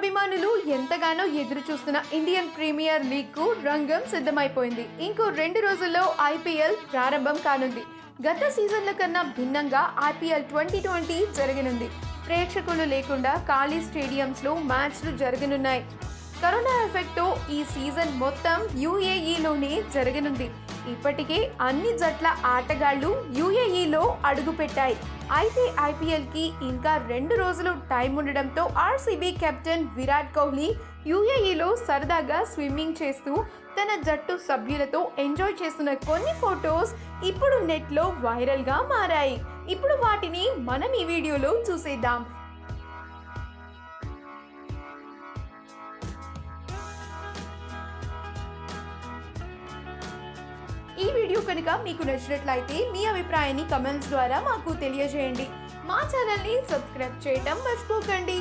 అభిమానులు ఎంతగానో ఎదురు చూస్తున్న ఇండియన్ ప్రీమియర్ లీగ్కు రంగం సిద్ధమైపోయింది. ఇంకో 2 రోజుల్లో ఐపీఎల్ ప్రారంభం కానుంది. గత సీజన్ల కన్నా భిన్నంగా ఐపీఎల్ 2020 జరగనుంది. ప్రేక్షకులు లేకుండా ఖాళీ స్టేడియంస్లో మ్యాచ్లు జరగనున్నాయి. కరోనా ఎఫెక్ట్తో ఈ సీజన్ మొత్తం యూఏఈలోనే జరగనుంది. ఇప్పటికే అన్ని జట్ల ఆటగాళ్లు యూఏఈలో అడుగుపెట్టాయి. అయితే ఐపీఎల్కి ఇంకా 2 రోజులు టైం ఉండడంతో ఆర్సీబీ కెప్టెన్ విరాట్ కోహ్లీ యూఏఈలో సరదాగా స్విమ్మింగ్ చేస్తూ తన జట్టు సభ్యులతో ఎంజాయ్ చేస్తున్న కొన్ని ఫొటోస్ ఇప్పుడు నెట్లో వైరల్గా మారాయి. ఇప్పుడు వాటిని మనం ఈ వీడియోలో చూసేద్దాం. ఈ వీడియో కనుక మీకు నచ్చినట్లయితే మీ అభిప్రాయాన్ని కమెంట్స్ ద్వారా మాకు తెలియజేయండి. మా ఛానల్ని సబ్స్క్రైబ్ చేయడం మర్చిపోకండి.